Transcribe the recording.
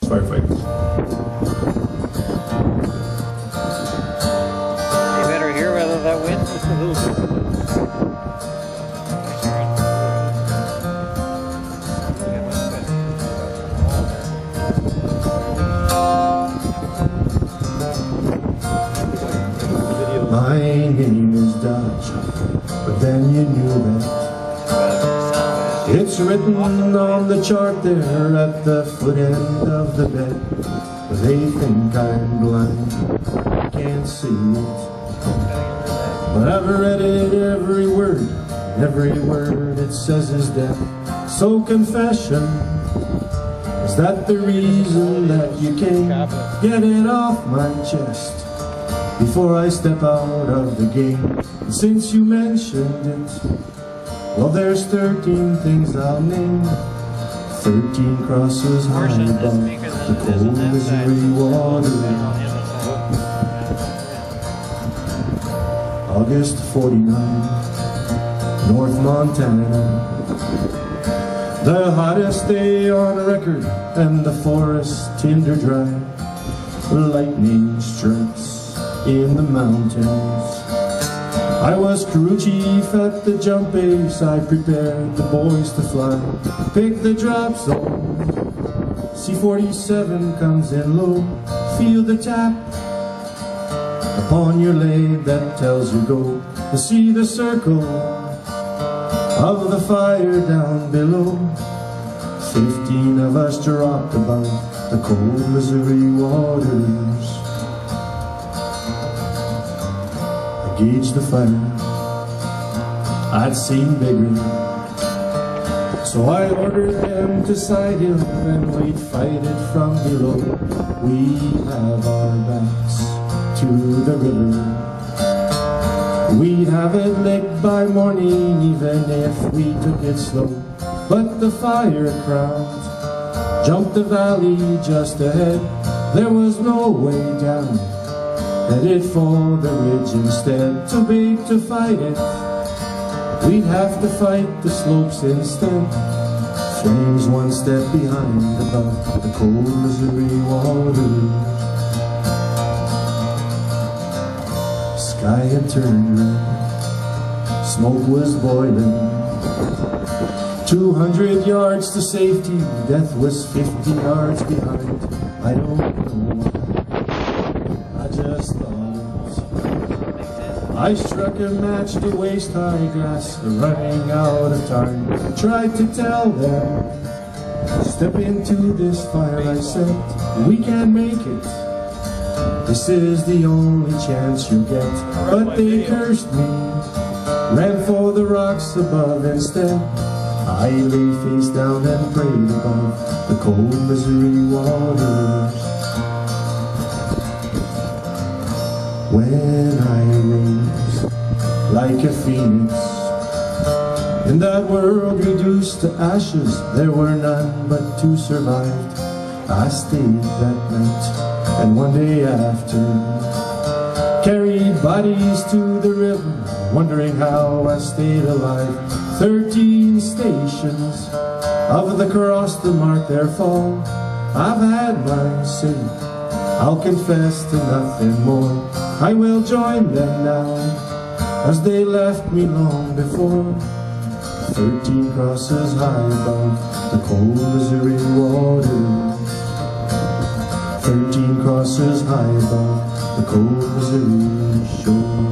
Firefighters. You better hear whether that wind is a little bit. My name is Dodge, but then you knew that. It's written on the chart there at the foot end of the bed. They think I'm blind, I can't see it, but I've read it every word it says is death. So confession, is that the reason that you came? Get it off my chest before I step out of the game. And since you mentioned it, well, there's 13 things I'll name. 13 crosses high above the cold Missouri water. August 49, North Montana. The hottest day on record, and the forest tinder dry. Lightning strikes in the mountains. I was crew chief at the jump base. I prepared the boys to fly. Pick the drop zone. C-47 comes in low. Feel the tap upon your leg that tells you go. To see the circle of the fire down below. 15 of us dropped above the cold Missouri waters. Gauge the fire, I'd seen bigger, so I ordered them to side hill and we'd fight it from below. We have our backs to the river, we'd have it licked by morning even if we took it slow. But the fire crowd jumped the valley just ahead. There was no way down, headed for the ridge instead. Too big to fight it, we'd have to fight the slopes instead. Flames one step behind above the cold Missouri waters. Sky had turned red, smoke was boiling. 200 yards to safety, death was 50 yards behind. I don't know why, I just thought. I struck a match to waist-high glass, running out of time. Tried to tell them, step into this fire, I said, we can make it. This is the only chance you'll get. But they cursed me, ran for the rocks above instead. I lay face down and prayed above the cold Missouri waters. When I rose like a phoenix, in that world reduced to ashes, there were none but two survived. I stayed that night, and one day after, carried bodies to the river, wondering how I stayed alive. 13 stations of the cross to mark their fall. I've had my say, I'll confess to nothing more. I will join them now, as they left me long before. 13 crosses high above the cold Missouri waters. 13 crosses high above the cold Missouri shore.